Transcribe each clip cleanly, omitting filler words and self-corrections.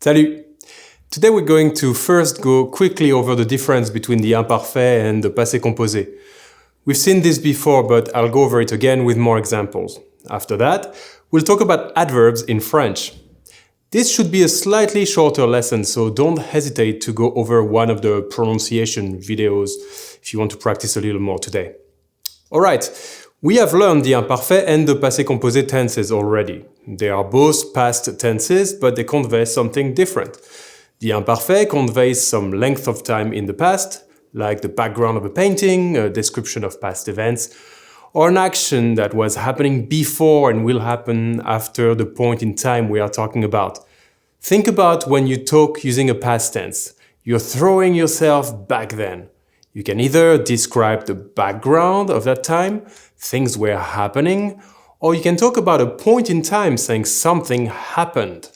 Salut! Today we're going to first go quickly over the difference between the imparfait and the passé composé. We've seen this before, but I'll go over it again with more examples. After that, we'll talk about adverbs in French. This should be a slightly shorter lesson, so don't hesitate to go over one of the pronunciation videos if you want to practice a little more today. Alright, we have learned the imparfait and the passé composé tenses already. They are both past tenses, but they convey something different. The imparfait conveys some length of time in the past, like the background of a painting, a description of past events, or an action that was happening before and will happen after the point in time we are talking about. Think about when you talk using a past tense. You're throwing yourself back then. You can either describe the background of that time, things were happening, or you can talk about a point in time saying something happened.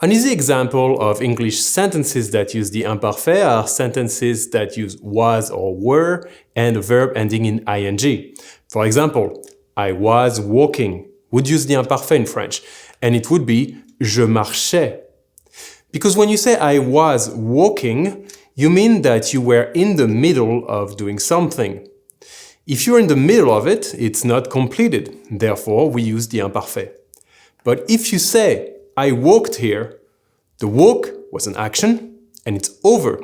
An easy example of English sentences that use the imparfait are sentences that use was or were and a verb ending in ing. For example, I was walking would use the imparfait in French, and it would be je marchais. Because when you say I was walking, you mean that you were in the middle of doing something. If you're in the middle of it, it's not completed. Therefore, we use the imparfait. But if you say, I walked here, the walk was an action and it's over.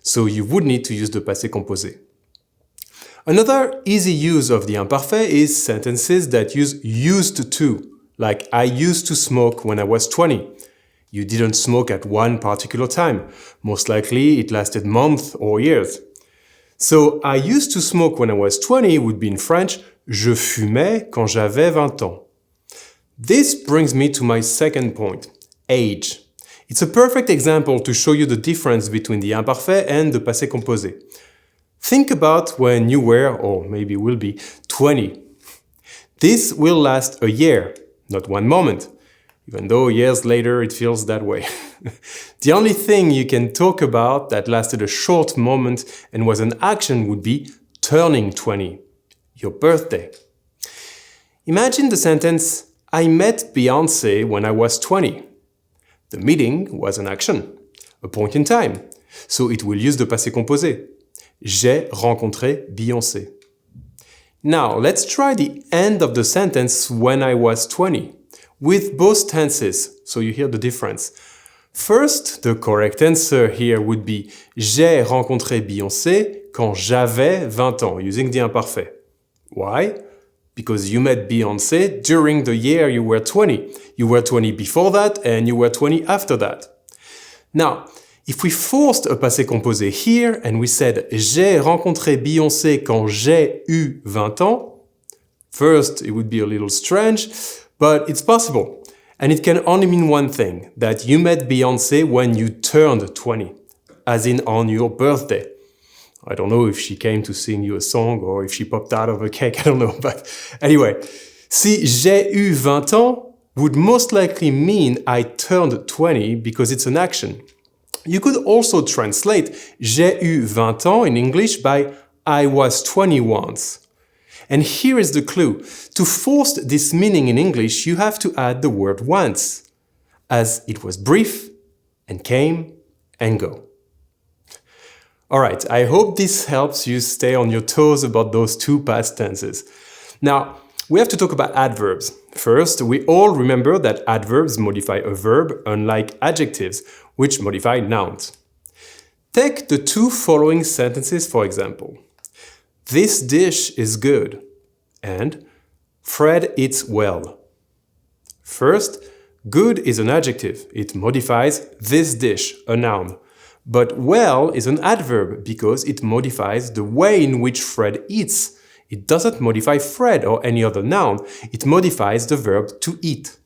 So you would need to use the passé composé. Another easy use of the imparfait is sentences that use used to, like I used to smoke when I was 20. You didn't smoke at one particular time. Most likely it lasted months or years. So, I used to smoke when I was 20 would be in French, je fumais quand j'avais 20 ans. This brings me to my second point, age. It's a perfect example to show you the difference between the imparfait and the passé composé. Think about when you were, or maybe will be, 20. This will last a year, not one moment. Even though years later it feels that way. The only thing you can talk about that lasted a short moment and was an action would be turning 20, your birthday. Imagine the sentence, I met Beyoncé when I was 20. The meeting was an action, a point in time, so it will use the passé composé. J'ai rencontré Beyoncé. Now, let's try the end of the sentence when I was 20. With both tenses, so you hear the difference. First, the correct answer here would be J'ai rencontré Beyoncé quand j'avais 20 ans, using the imparfait. Why? Because you met Beyoncé during the year you were 20. You were 20 before that and you were 20 after that. Now, if we forced a passé composé here and we said J'ai rencontré Beyoncé quand j'ai eu 20 ans, first, it would be a little strange, but it's possible. And it can only mean one thing, that you met Beyoncé when you turned 20, as in on your birthday. I don't know if she came to sing you a song or if she popped out of a cake, I don't know. But anyway, si j'ai eu 20 ans would most likely mean I turned 20 because it's an action. You could also translate j'ai eu 20 ans in English by I was 20 once. And here is the clue. To force this meaning in English, you have to add the word once, as it was brief and came and go. Alright, I hope this helps you stay on your toes about those two past tenses. Now, we have to talk about adverbs. First, we all remember that adverbs modify a verb, unlike adjectives, which modify nouns. Take the two following sentences for example. This dish is good, and Fred eats well. First, good is an adjective. It modifies this dish, a noun. But well is an adverb because it modifies the way in which Fred eats. It doesn't modify Fred or any other noun. It modifies the verb to eat.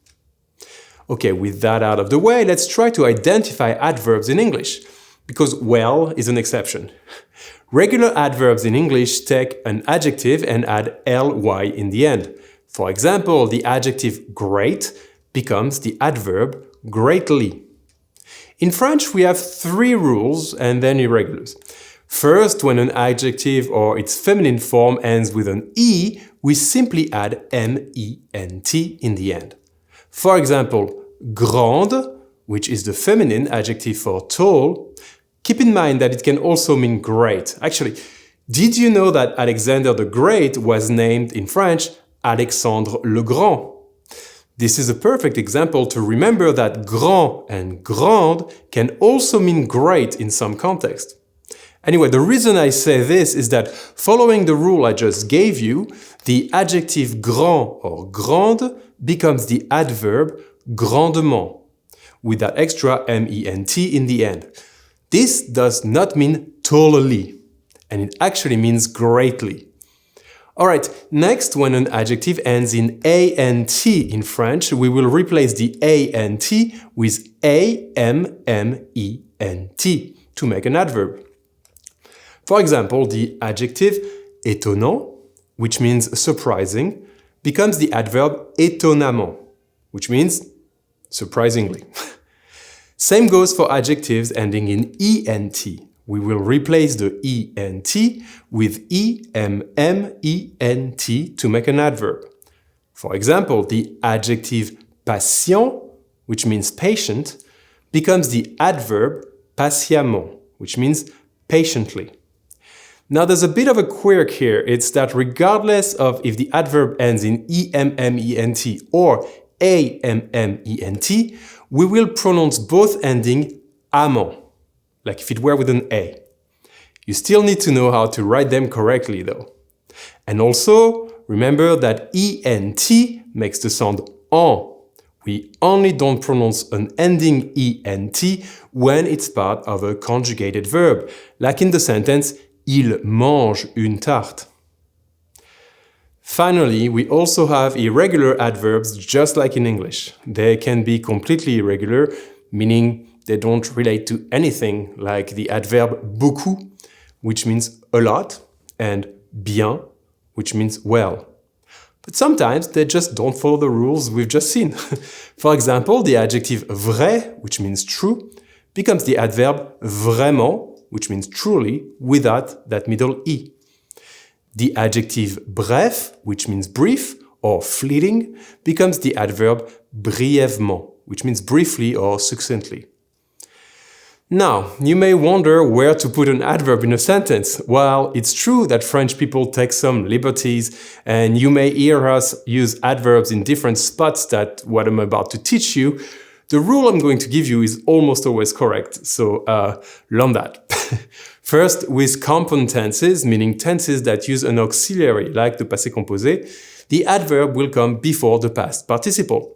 Okay, with that out of the way, let's try to identify adverbs in English. Because well is an exception. Regular adverbs in English take an adjective and add ly in the end. For example, the adjective great becomes the adverb greatly. In French, we have three rules and then irregulars. First, when an adjective or its feminine form ends with an e, we simply add ment in the end. For example, grande which is the feminine adjective for tall, keep in mind that it can also mean great. Actually, did you know that Alexander the Great was named in French Alexandre le Grand? This is a perfect example to remember that grand and grande can also mean great in some context. Anyway, the reason I say this is that following the rule I just gave you, the adjective grand or grande becomes the adverb grandement, with that extra ment in the end. This does not mean totally, and it actually means greatly. Alright, next, when an adjective ends in ANT in French, we will replace the ANT with AMMENT to make an adverb. For example, the adjective étonnant, which means surprising, becomes the adverb étonnamment, which means surprisingly. Same goes for adjectives ending in ENT. We will replace the ENT with EMMENT to make an adverb. For example, the adjective patient, which means patient, becomes the adverb patiemment, which means patiently. Now there's a bit of a quirk here. It's that regardless of if the adverb ends in EMMENT or AMMENT, we will pronounce both ending amant, like if it were with an A. You still need to know how to write them correctly though. And also, remember that ENT makes the sound en. We only don't pronounce an ending ENT when it's part of a conjugated verb, like in the sentence Il mange une tarte. Finally, we also have irregular adverbs just like in English. They can be completely irregular, meaning they don't relate to anything, like the adverb beaucoup, which means a lot, and bien, which means well. But sometimes they just don't follow the rules we've just seen. For example, the adjective vrai, which means true, becomes the adverb vraiment, which means truly, without that middle E. The adjective bref, which means brief or fleeting, becomes the adverb brièvement, which means briefly or succinctly. Now, you may wonder where to put an adverb in a sentence. Well, it's true that French people take some liberties, and you may hear us use adverbs in different spots than what I'm about to teach you. The rule I'm going to give you is almost always correct, so learn that. First, with compound tenses, meaning tenses that use an auxiliary like the passé composé, the adverb will come before the past participle.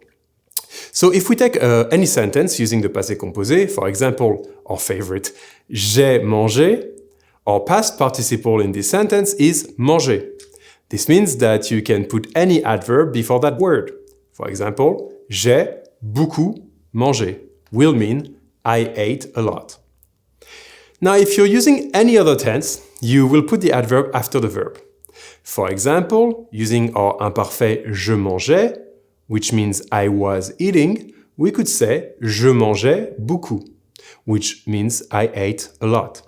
So if we take any sentence using the passé composé, for example, our favorite, j'ai mangé, our past participle in this sentence is manger. This means that you can put any adverb before that word. For example, j'ai beaucoup mangé will mean I ate a lot. Now, if you're using any other tense, you will put the adverb after the verb. For example, using our imparfait je mangeais, which means I was eating, we could say je mangeais beaucoup, which means I ate a lot.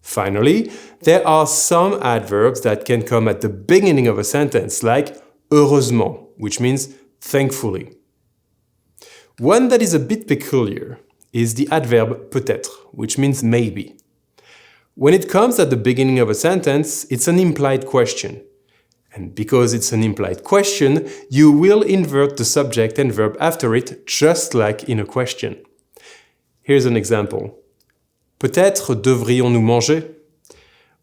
Finally, there are some adverbs that can come at the beginning of a sentence, like heureusement, which means thankfully. One that is a bit peculiar is the adverb peut-être, which means maybe. When it comes at the beginning of a sentence, it's an implied question. And because it's an implied question, you will invert the subject and verb after it, just like in a question. Here's an example. Peut-être devrions-nous manger?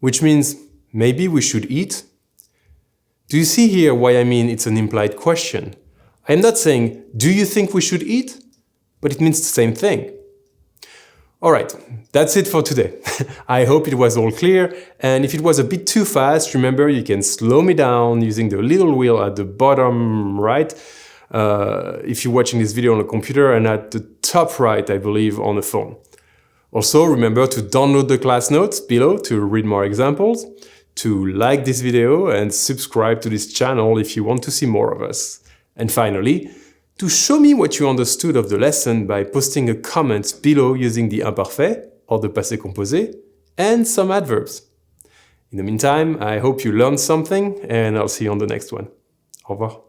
Which means maybe we should eat. Do you see here why I mean it's an implied question? I'm not saying, do you think we should eat? But it means the same thing. Alright, that's it for today. I hope it was all clear, and if it was a bit too fast, remember you can slow me down using the little wheel at the bottom right if you're watching this video on a computer, and at the top right, I believe, on a phone. Also, remember to download the class notes below to read more examples, to like this video and subscribe to this channel if you want to see more of us. And finally, to show me what you understood of the lesson by posting a comment below using the imparfait or the passé composé and some adverbs. In the meantime, I hope you learned something, and I'll see you on the next one. Au revoir.